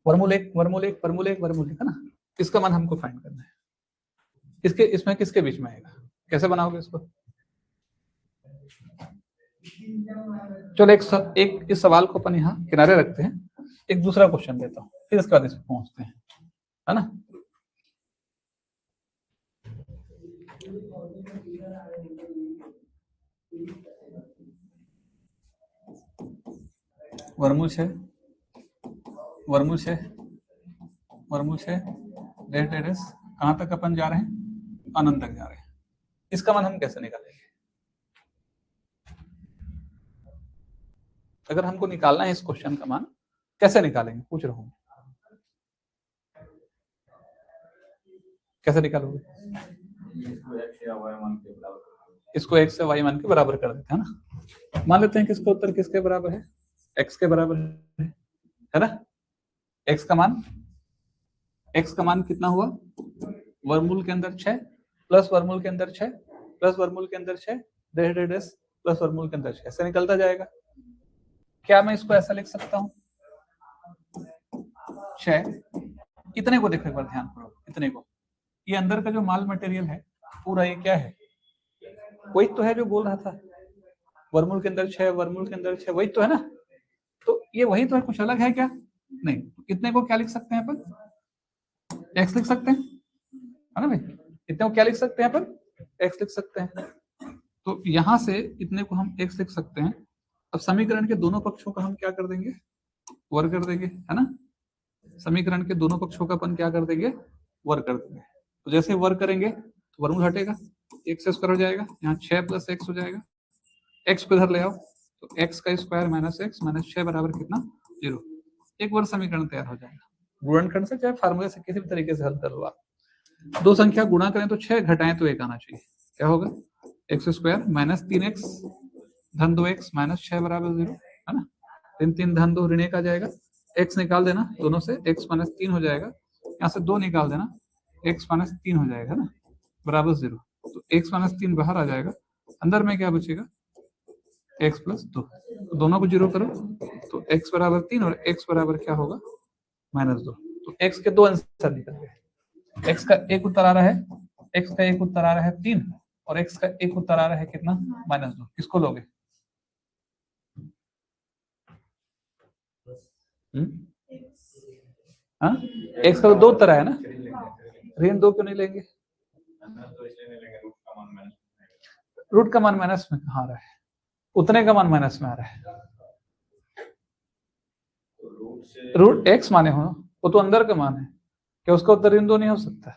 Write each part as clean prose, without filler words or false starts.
वर्मूल एक है ना, इसका मान हमको फाइंड करना है। इसके इसमें किसके बीच में आएगा, कैसे बनाओगे इसको? चलो एक इस सवाल को अपन यहाँ किनारे रखते हैं, एक दूसरा क्वेश्चन देता हूँ, फिर इसके बाद इस पर पहुंचते हैं, है ना। वर्मूल से डेस कहाँ तक अपन जा रहे हैं, अनंत तक जा रहे हैं। इसका मान हम कैसे निकालेंगे? अगर हमको निकालना है इस क्वेश्चन का मान, कैसे निकालेंगे, पूछ रहा हूँ, कैसे निकालोगे? इसको x से y मान के बराबर कर देते हैं ना। मान लेते हैं कि इसका उत्तर किसके बराबर है, x के बराबर है ना। x का मान कितना हुआ, वर्मूल के अंदर 6 प्लस वर्मूल के अंदर 6 प्लस वर्मूल के अंदर 6 डेस प्लस वर्मूल के अंदर 6 ऐसे निकलता जाएगा। क्या मैं इसको ऐसा लिख सकता हूँ, 6 इतने को देखो एक बार ध्यान करो, इतने को, ये अंदर का जो माल मटेरियल है पूरा ये क्या है, वही तो है जो बोल रहा था, वर्मूल के अंदर 6 वर्मूल के अंदर 6 वही तो है ना। तो ये वही तो है, कुछ अलग है क्या? नहीं। इतने को क्या लिख सकते हैं अपन, x लिख सकते हैं, है ना भाई। इतने को क्या लिख सकते हैं अपन, x लिख सकते हैं। तो यहां से इतने को हम x लिख सकते हैं। अब समीकरण के दोनों पक्षों का हम क्या कर देंगे, वर्ग कर देंगे, है ना। समीकरण के दोनों पक्षों का अपन क्या कर देंगे, वर्ग कर देंगे। तो जैसे वर्ग करेंगे तो वर्गमूल हटेगा, x स्क्वायर हो जाएगा, यहाँ 6 प्लस x हो जाएगा, x को इधर ले आओ तो x का स्क्वायर माइनस x माइनस 6 बराबर कितना, 0। एक बार समीकरण तैयार हो जाएगा। गुणनखंड से चाहे फार्मूले से किसी भी तरीके से हल कर लो आप। दो संख्या गुणा करें तो 6, घटाएं तो 1 आना चाहिए। क्या होगा, x स्क्वायर माइनस 3x धन 2x माइनस 6 बराबर 0, है ना। 3 धन 2 ऋण 1 आ जाएगा, x निकाल देना दोनों से, x माइनस 3 हो जाएगा, यहाँ से 2 निकाल देना, x माइनस 3 हो जाएगा ना, बराबर 0। तो x माइनस 3 बाहर आ जाएगा, अंदर में क्या बचेगा, x प्लस 2, तो दोनों को 0 करो तो x बराबर 3 और x बराबर क्या होगा, माइनस 2। तो x के दो आंसर निकल गए, x का एक उत्तर आ रहा है, x का एक उत्तर आ रहा है 3 और x का एक उत्तर आ रहा है कितना, माइनस 2। किसको लोगे? हाँ, x का दो उत्तर आया ना, ऋण 2 क्यों नहीं लेंगे, रूट का मान माइनस में कहाँ आ रहा है, उतने का मान माइनस में आ रहा है। रूट x माने हो, वो तो अंदर का मान है, क्या उसका उत्तर ऋण 2 नहीं हो सकता?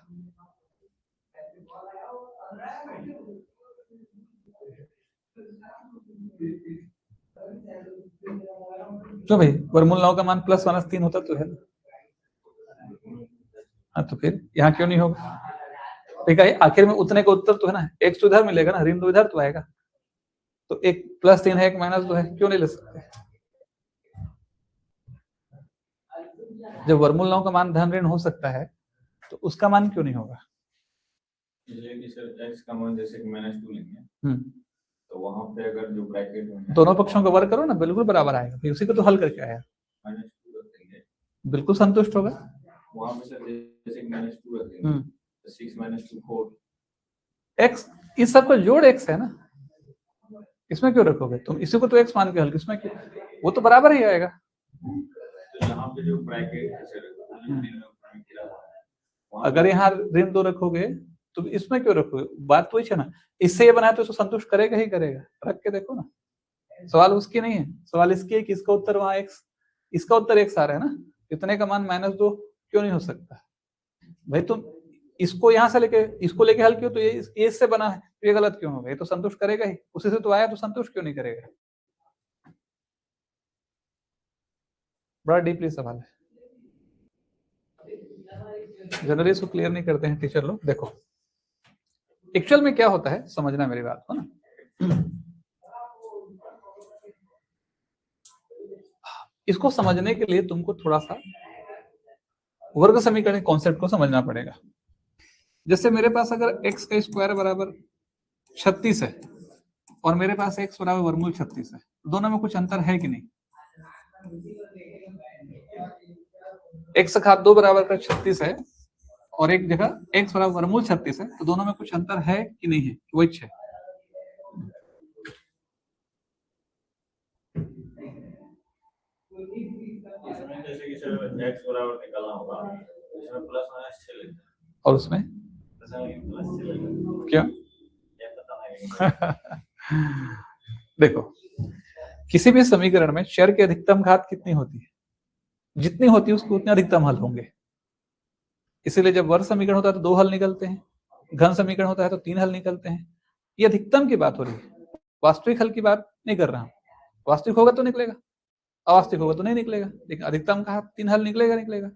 क्यों भाई, वर्गमूल 9 का मान प्लस माइनस 3 होता तो है। हाँ तो फिर यहाँ क्यों नहीं होगा, ठीक है, आखिर में उतने का उत्तर तो है ना, एक तो इधर मिलेगा ना, ऋण 2 इधर तो आएगा, तो एक प्लस 3 है, एक माइनस 2 है, क्यों नहीं ले सकते? जब वर्गमूल 9 का मान धन ऋण हो सकता है तो उसका मान क्यों नहीं होगा? x का मान जैसे कि -2 लेंगे, तो वहां पे अगर जो ब्रैकेट में दोनों पक्षों का वर्ग करो ना, बिल्कुल बराबर आएगा, फिर उसी को तो हल करके आया, -2 रखेंगे, बिल्कुल संतुष्ट होगा। वहां पे सर जैसे -2 रखेंगे, 6 -2 4, x इस सब का जोड़ x है ना, इसमें क्यों रखोगे तुम, इसी को तो x मान के हल, इसमें क्यों, वो तो बराबर ही आएगा। तो यहाँ पे जो ब्रैकेट अगर यहाँ ऋण 2 रखोगे तो इसमें क्यों रखोगे, बात तो है ना, इससे ये बनाया तो इसको संतुष्ट करेगा ही करेगा, रख के देखो ना। सवाल उसकी नहीं है, सवाल इसकी है कि इसका उत्तर वहां x, इसका उत्तर x आ रहा है ना, इतने का मान -2 क्यों नहीं हो सकता भाई। तुम इसको यहाँ से लेके इसको लेके हल क्यों, तो ये इससे बना है, ये गलत क्यों होगा, ये तो संतुष्ट करेगा ही, उसी से तो आया, तो संतुष्ट क्यों नहीं करेगा। बड़ा डीपली सवाल है, जनरली इसको क्लियर नहीं करते हैं टीचर लोग। देखो एक्चुअल में क्या होता है, समझना मेरी बात को ना, इसको समझने के लिए तुमको थोड़ा सा वर्ग समीकरण कॉन्सेप्ट को समझना पड़ेगा। जैसे मेरे पास अगर x का स्क्वायर बराबर 36 है और मेरे पास x बराबर वर्गमूल 36 है, दोनों में कुछ अंतर है कि नहीं? x घात 2 बराबर का 36 है और एक जगह x बराबर वर्गमूल 36 है, तो दोनों में कुछ अंतर है कि नहीं है? वही 6। और उसमें क्या देखो, किसी भी समीकरण में चर की अधिकतम घात कितनी होती है? जितनी होती है उसके उतने अधिकतम हल होंगे। इसीलिए जब वर्ग समीकरण होता है तो 2 हल निकलते हैं, घन समीकरण होता है तो 3 हल निकलते हैं। ये अधिकतम की बात हो रही है, वास्तविक हल की बात नहीं कर रहा हूं। वास्तविक होगा तो निकलेगा, अवास्तविक होगा तो नहीं निकलेगा, लेकिन अधिकतम का 3 हल निकलेगा।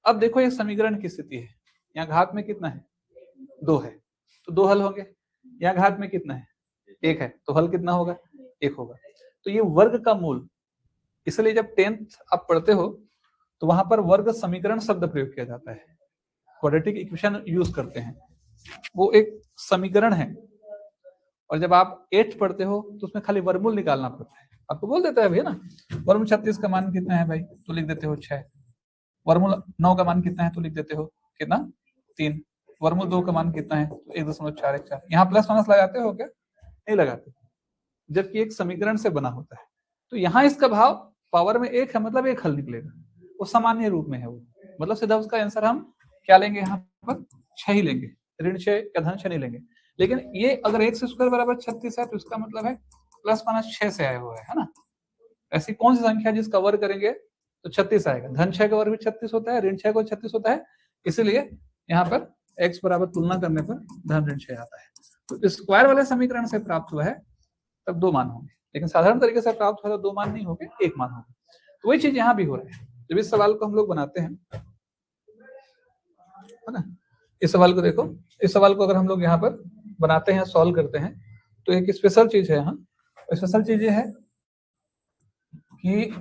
अब देखो ये समीकरण की स्थिति है, यहाँ घात में कितना है? 2 है, तो 2 हल होंगे। यहाँ घात में कितना है? 1 है, तो हल कितना होगा? 1 होगा। तो ये वर्ग का मूल, इसलिए जब 10th आप पढ़ते हो तो वहां पर वर्ग समीकरण शब्द प्रयोग किया जाता है, क्वाड्रेटिक इक्वेशन यूज करते हैं, वो एक समीकरण है। और जब आप 8th पढ़ते हो तो उसमें खाली वर्गमूल निकालना पड़ता है। आपको बोल देता है भैया ना, वर्गमूल 36 का मान कितना है भाई, तो लिख देते हो 6। वर्गमूल 9 का मान कितना है, तो लिख देते हो कितना? 3। वर्गमूल 2 का मान कितना है, तो 1.414। यहाँ प्लस माइनस लगाते हो क्या? नहीं लगाते, जबकि एक समीकरण से बना होता है। तो यहाँ इसका भाव पावर में 1 है, मतलब 1 हल निकलेगा, वो सामान्य रूप में है वो, मतलब सीधा उसका आंसर हम क्या लेंगे? यहाँ पर 6 ही लेंगे, ऋण 6 या धन 6 नहीं लेंगे। लेकिन ये अगर x स्क्वायर बराबर 36 है तो इसका मतलब है प्लस माइनस 6 से आया हुआ है ना। ऐसी कौन सी संख्या जिसका वर्ग करेंगे तो 36 आएगा? धन 6 का वर्ग भी 36 होता है, ऋण 6 को 36 होता है, इसीलिए यहाँ पर x बराबर तुलना करने पर धन ऋण 6 आता है। तो स्क्वायर वाले समीकरण से प्राप्त हुआ है तब 2 मान होंगे, लेकिन साधारण तरीके से प्राप्त हुआ तो 2 मान नहीं होंगे, 1 मान होगा। तो वही चीज यहाँ भी हो रहा है। जब इस सवाल को हम लोग बनाते हैं, है ना, इस सवाल को देखो, इस सवाल को अगर हम लोग यहाँ पर बनाते हैं, सॉल्व करते हैं, तो एक स्पेशल चीज है यहाँ। स्पेशल चीज ये है कि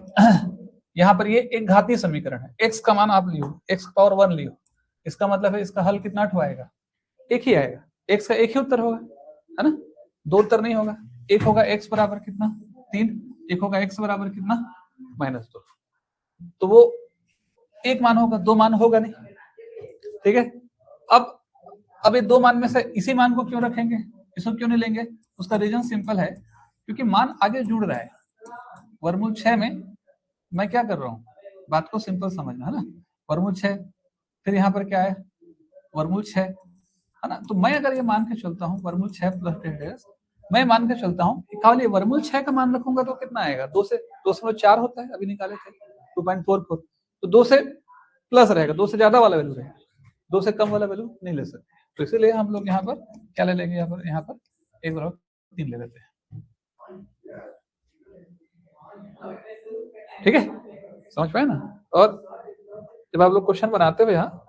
यहाँ पर ये एक घातीय समीकरण है, x का मान आप लियो, x पावर 1 लियो, इसका मतलब है इसका हल कितना आएगा? 1 ही आएगा, x का 1 ही उत्तर होगा, है ना, 2 उत्तर नहीं होगा। 1 होगा x बराबर कितना? 3, 1 होगा x बराबर कितना? -2। तो वो 1 मान होगा, 2 मान होगा नहीं, ठीक है। अब ये 2 मान में से इसी मान को क्यों रखेंगे, इसको क्यों नहीं लेंगे? उसका रीजन सिंपल है, क्योंकि मान आगे जुड़ रहा है। वर्गमूल 6 में मैं क्या कर रहा हूँ, बात को सिंपल समझना, है ना। वर्गमूल 6, फिर यहाँ पर क्या है? वर्गमूल 6, है ना। तो मैं अगर ये मान के चलता हूँ वर्गमूल 6 प्लस मैं मान के चलता हूँ केवल ये वर्गमूल 6 का मान रखूंगा तो कितना आएगा? 2 से 2.4 होता है, अभी निकाले थे 2.44, तो 2 से प्लस रहेगा, 2 से ज्यादा वाला वैल्यू रहेगा, 2 से कम वाला वैल्यू नहीं ले सकते। तो इसीलिए हम लोग यहाँ पर क्या ले लेंगे? यहाँ पर 1 बराबर 3 ले लेते हैं, ठीक है, समझ पाए ना। और जब आप लोग क्वेश्चन बनाते हुए यहाँ,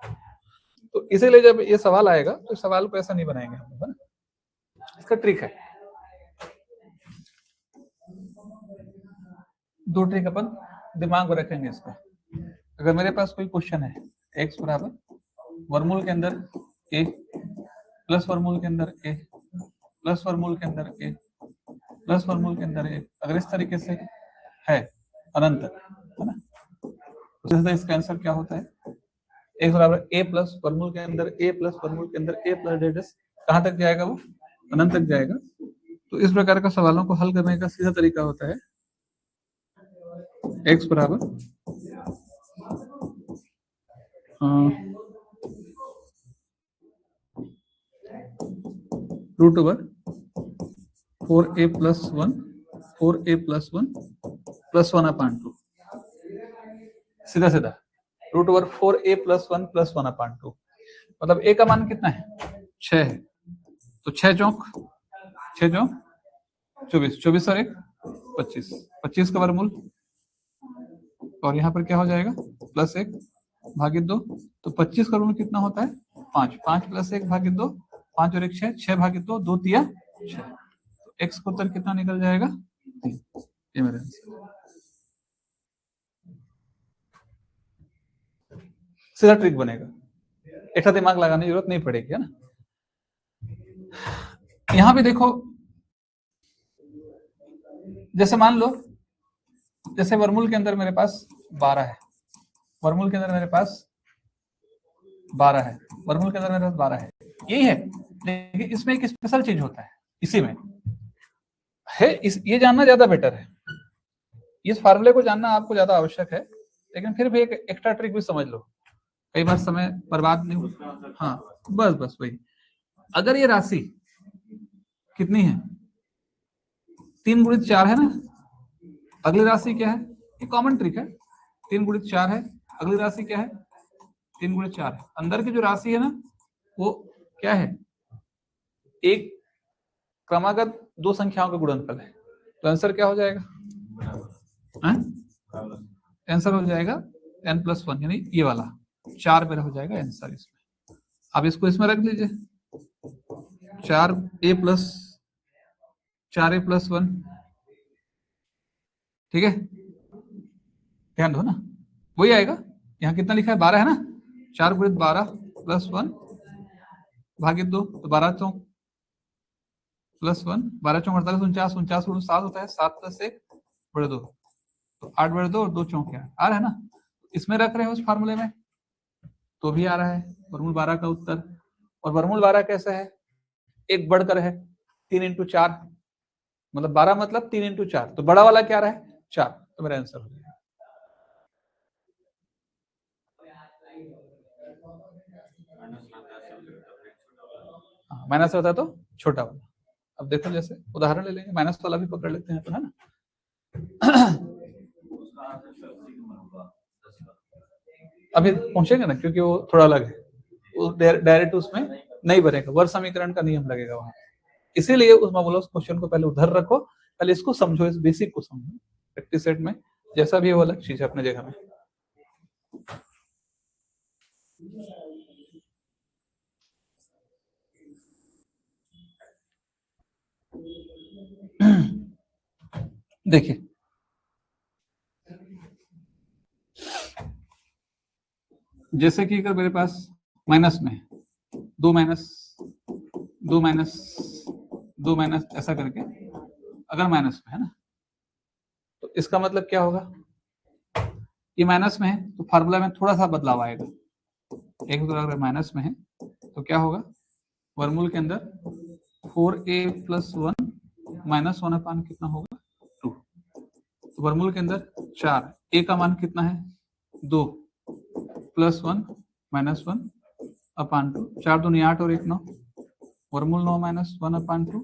तो इसीलिए जब ये सवाल आएगा तो सवाल को ऐसा नहीं बनाएंगे हम लोग, है ना। इसका ट्रिक है, 2 ट्रिक अपन दिमाग में रखेंगे इसका। अगर मेरे पास कोई क्वेश्चन है, x बराबर वर्गमूल के अंदर a प्लस वर्गमूल के अंदर a प्लस वर्गमूल के अंदर a प्लस वर्गमूल के अंदर a, अगर इस तरीके से है अनंत, है ना, तो इसका आंसर क्या होता है? x बराबर a प्लस वर्गमूल के अंदर a प्लस वर्गमूल के अंदर a प्लस डेटस कहां तक जाएगा? वो अनंत तक जाएगा। तो इस प्रकार का सवालों को हल करने का सीधा तरीका होता है x बराबर √4a plus 1 4a plus 1 plus 1/2, सीधा सीधा √4a प्लस 1 प्लस 1/2, मतलब a का मान कितना है? 6 है, तो 6 चौक 24, 24 और 1 25, 25 का वर्गमूल, और यहाँ पर क्या हो जाएगा? प्लस 1 भागित 2, तो 25 का वर्गमूल कितना होता है? 5, 5 प्लस 1 भागित 2, 5 और 1 6, 6 भागित 2, 2 तिया 6, तो x का उत्तर कितना निकल जाएगा? 3। ये मेरा आंसर, सीधा ट्रिक बनेगा, एक्स्ट्रा दिमाग लगाने की जरूरत नहीं पड़ेगी, है ना। यहां भी देखो, जैसे मान लो जैसे वर्गमूल के अंदर मेरे पास 12 है, वर्मूल के अंदर मेरे पास 12 है, वर्मूल के अंदर मेरे पास 12 है, यही है। लेकिन इसमें एक स्पेशल चीज होता है, इसी में है ये जानना ज्यादा बेटर है, इस फार्मूले को जानना आपको ज्यादा आवश्यक है, लेकिन फिर भी एक एक्स्ट्रा ट्रिक भी समझ लो, कई बार समय बर्बाद नहीं होता। हाँ बस वही, अगर ये राशि कितनी है, 3 गुणित 4 है ना, अगली राशि क्या है, ये कॉमन ट्रिक है, 3 गुणित 4 है, अगली राशि क्या है, 3 गुणित 4 है। अंदर की जो राशि है ना वो क्या है, एक क्रमागत दो संख्याओं का गुणनफल है, तो आंसर क्या हो जाएगा, आंसर हो जाएगा n+1, यानी ये वाला 4 मेरा हो जाएगा आंसर इसमें। अब इसको इसमें रख दीजिए, 4a+1, ठीक है, ध्यान दो ना, वही आएगा। यहाँ कितना लिखा है, 12 है ना, 4 गुणित 12 + 1 भागित 2, तो 12 चौक +1, 12 चौक 48, 49, 49 गुणित 7 होता है, 7 + 1 बड़े 2, तो 8 बड़े 2 और 2 चौक क्या आ रहा है ना, इसमें रख रहे हो उस फार्मूले में तो भी आ रहा है वर्गमूल 12 का उत्तर। और वर्गमूल 12 कैसा है, एक बढ़कर है, 3 × 4, मतलब 12 मतलब 3 × 4, तो बड़ा वाला क्या रहा है 4, तो मेरा आंसर हो जाएगा। माइनस होता है तो छोटा वाला। अब देखो जैसे उदाहरण ले लेंगे, माइनस वाला भी पकड़ लेते हैं तो, है ना। अभी पहुंचेंगे ना, क्योंकि वो थोड़ा अलग है, वो डायरेक्ट उसमें नहीं बनेगा, वर्ग समीकरण का नियम लगेगा वहां, इसीलिए उस मामूला क्वेश्चन को पहले उधर रखो, पहले इसको समझो, इस बेसिक को समझो, प्रैक्टिस सेट में जैसा भी वो अलग चीज है अपने जगह में। देखिए जैसे कि अगर मेरे पास माइनस में 2 माइनस 2 माइनस 2 माइनस ऐसा करके अगर माइनस में है ना, तो इसका मतलब क्या होगा, ये माइनस में है तो फार्मूला में थोड़ा सा बदलाव आएगा, एक तो अगर माइनस में है तो क्या होगा, वर्गमूल के अंदर 4a+1 -1 कितना होगा 2, तो वर्गमूल के अंदर 4, a का मान कितना है 2 +1 -1/2, 4 दूनी 8 और 1 9, वर्गमूल 9 -1/2,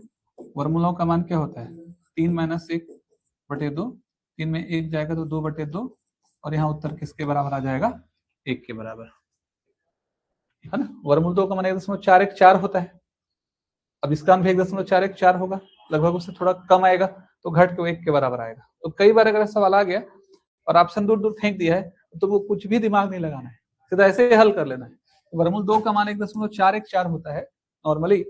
वर्गमूल 9 का मान क्या होता है 3 - 1/2, 3 में 1 जाएगा तो 2/2, और यहाँ उत्तर किसके बराबर आ जाएगा 1 के बराबर, है ना। वर्गमूल 2 का मान 1.41 होता है, अब इसका भी 1.41 होगा, लगभग उससे थोड़ा कम आएगा, तो घट के 1 के बराबर आएगा। तो कई बार अगर सवाल आ गया और ऑप्शन दूर दूर फेंक दिया है तो वो कुछ भी दिमाग नहीं लगाना है, सीधा ऐसे ही हल कर लेना है। तो वर्गमूल 2 का मान 1.414 होता है नॉर्मली,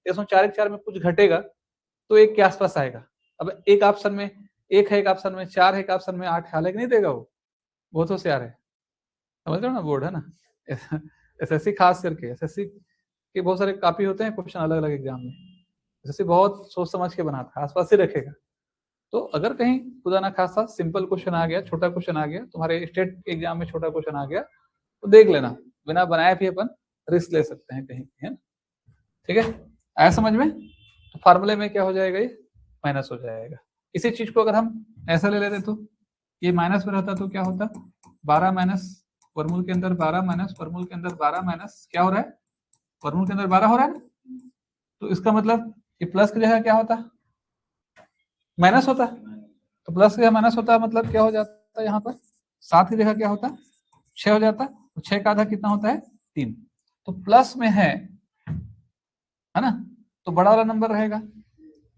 1.414 में कुछ घटेगा तो 1 के आसपास आएगा। अब एक ऑप्शन में 1 है, एक ऑप्शन में 4 है, एक ऑप्शन में 8 है, हालांकि नहीं देगा वो, बहुत होशियार है, समझ रहे हो ना, बोर्ड है ना। एसएससी खास करके, एसएससी के बहुत सारे कॉपी होते हैं क्वेश्चन अलग अलग एग्जाम में, एसएससी बहुत सोच समझ के बनाता है, आसपास ही रखेगा। तो अगर कहीं खुदा ना खासा सिंपल क्वेश्चन आ गया, छोटा क्वेश्चन आ गया, तुम्हारे स्टेट एग्जाम में छोटा क्वेश्चन आ गया, तो देख लेना, बिना बनाए भी अपन रिस्क ले सकते हैं कहीं, है ना, ठीक है, आया समझ में। तो फार्मूले में क्या हो जाएगा, ये माइनस हो जाएगा। इसी चीज को अगर हम ऐसा ले लेते तो ये माइनस में रहता तो क्या होता, 12 माइनस वर्गमूल के अंदर 12 माइनस वर्गमूल के अंदर 12 माइनस क्या हो रहा है, वर्गमूल के अंदर 12 हो रहा है, तो इसका मतलब ये प्लस की जगह क्या होता, माइनस होता, तो प्लस की जगह माइनस होता, मतलब क्या हो जाता है यहाँ पर 7 की जगह क्या होता 6 हो जाता, तो 6 का आधा कितना होता है 3, तो प्लस में है ना, तो बड़ा वाला नंबर रहेगा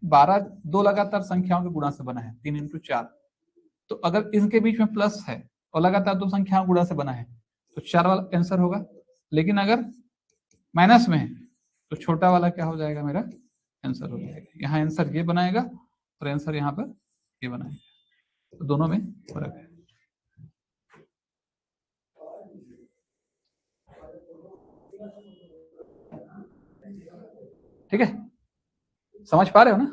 12, दो लगातार संख्याओं के गुणा से बना है 3 × 4, तो अगर इनके बीच में प्लस है और लगातार दो संख्याओं गुणा से बना है तो 4 वाला आंसर होगा, लेकिन अगर माइनस में है तो छोटा वाला क्या हो जाएगा, मेरा आंसर हो जाएगा, यहाँ आंसर ये बनाएगा और आंसर यहाँ पर ये बनाएगा, तो दोनों में फर्क है। ठीक है, समझ पा रहे हो ना,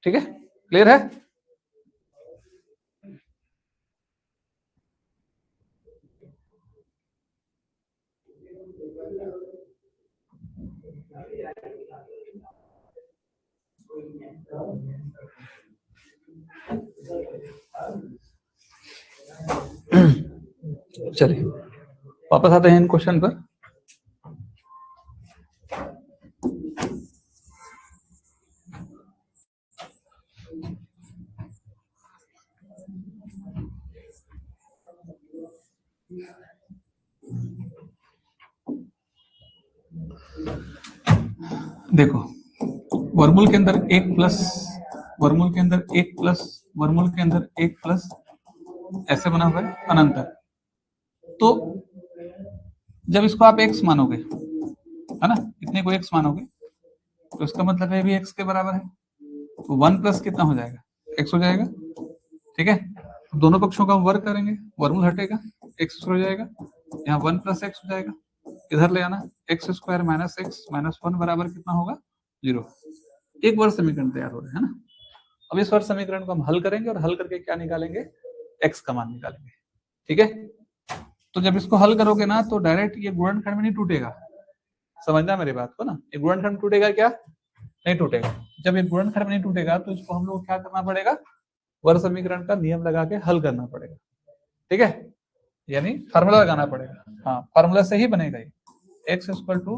ठीक है, क्लियर है। चलिए वापस आते हैं इन क्वेश्चन पर। देखो वर्मूल के अंदर एक प्लस, वर्मूल के अंदर एक प्लस, वर्मूल के अंदर एक प्लस, ऐसे बना हुआ है अनंतर। तो जब इसको आप x मानोगे, है ना, इतने को x मानोगे, तो इसका मतलब है भी x के बराबर है। तो 1 प्लस कितना हो जाएगा, x हो जाएगा। ठीक है, दोनों पक्षों का हम वर्ग करेंगे, वर्गमूल हटेगा, x हो जाएगा, यहाँ 1 प्लस x हो जाएगा, इधर ले आना, x square minus x minus 1 बराबर कितना होगा, 0। एक वर्ग समीकरण तैयार हो रहा है ना। अब इस वर्ग समीकरण को हम हल करेंगे और हल करके क्या निकालेंगे, x का मान निकालेंगे। ठीक है, तो जब इसको हल करोगे ना तो डायरेक्ट ये गुणनखंड में नहीं टूटेगा, समझना मेरी बात को ना। ये गुणनखंड टूटेगा क्या, नहीं टूटेगा। जब ये गुणनखंड में नहीं टूटेगा तो इसको हम लोग क्या करना पड़ेगा, वर्ग समीकरण का नियम लगा के हल करना पड़ेगा। ठीक है, यानी फार्मूला लगाना पड़ेगा। हाँ, फार्मूला से ही बनेगा ये, x equal to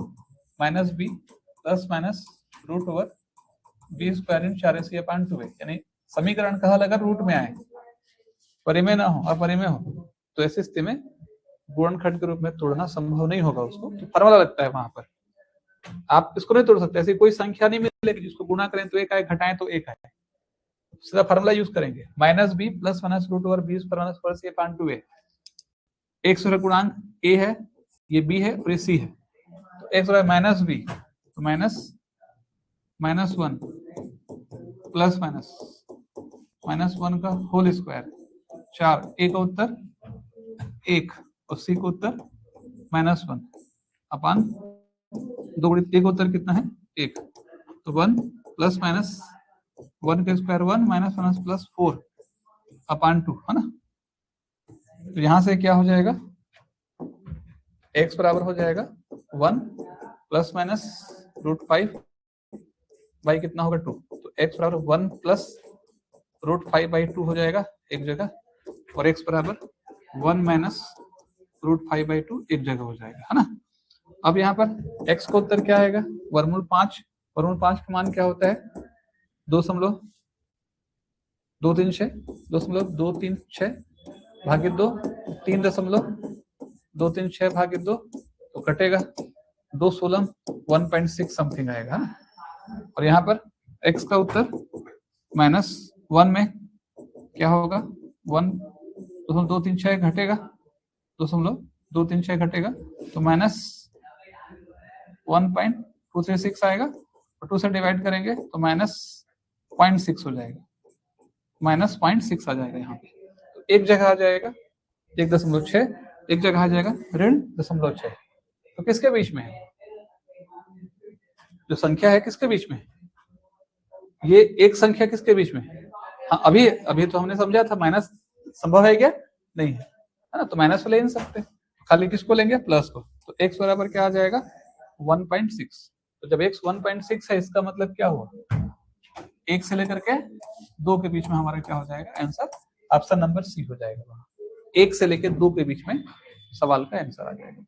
minus b plus minus root over b square in 4ac upon 2a। यानी समीकरण का हल अगर रूट में आए, परिमेय ना हो, अपरिमेय हो, तो ऐसी स्थिति में गुणनखंड के रूप में तोड़ना संभव नहीं होगा। उसको तो फार्मूला लगता है वहां पर, आप इसको नहीं तोड़ सकते। ऐसी कोई संख्या नहीं मिलेगी जिसको गुणा करें तो एक आए, घटाएं तो एक आए। सीधा फार्मूला यूज करेंगे, minus b plus minus root over b square minus 4ac upon 2a। एक सूत्र गुणांक a है, ये b है और ये c है। तो एक सूत्र माइनस b, तो minus minus 1 plus minus minus 1 का होल स्क्वायर 4, a का उत्तर 1 और c का उत्तर माइनस 1 अपान 2 गुणित a का उत्तर कितना है 1। तो 1 प्लस माइनस 1 का स्क्वायर 1 माइनस माइनस प्लस 4 अपान 2, है ना। तो यहां से क्या हो जाएगा, x बराबर हो जाएगा 1 प्लस माइनस रूट 5 बाई कितना होगा 2। तो x बराबर 1 प्लस रूट 5 बाई 2 हो जाएगा एक जगह, और x बराबर 1 माइनस रूट 5 बाई 2 एक जगह हो जाएगा, है ना। अब यहाँ पर x का उत्तर क्या आएगा, वर्गमूल 5। वर्गमूल 5 का मान क्या होता है, 2.236 भागित 2, 3.236 भागित 2, तो कटेगा 2 16 1.6 समथिंग आएगा। और यहाँ पर x का उत्तर माइनस 1 में क्या होगा, 1.236 घटेगा, 2.236 घटेगा, तो माइनस 1.236 आएगा, और 2 से डिवाइड करेंगे तो माइनस 0.6 हो जाएगा, माइनस 0.6 आ जाएगा यहाँ पे। तो एक जगह आ जाएगा 1.6, एक जगह आ जाएगा ऋण 0.6। तो किसके बीच में है, जो संख्या है किसके बीच में है, ये एक संख्या किसके बीच में है। हाँ, अभी अभी तो हमने समझा था माइनस संभव है क्या, नहीं है, है ना। तो माइनस ले नहीं सकते, खाली किसको लेंगे, प्लस को। तो x बराबर क्या आ जाएगा 1.6। तो जब x 1.6 है, इसका मतलब क्या हुआ, 1 से लेकर के 2 के बीच में हमारा क्या हो जाएगा आंसर, ऑप्शन नंबर सी हो जाएगा। वहां 1 से लेकर 2 के बीच में सवाल का आंसर आ जाएगा।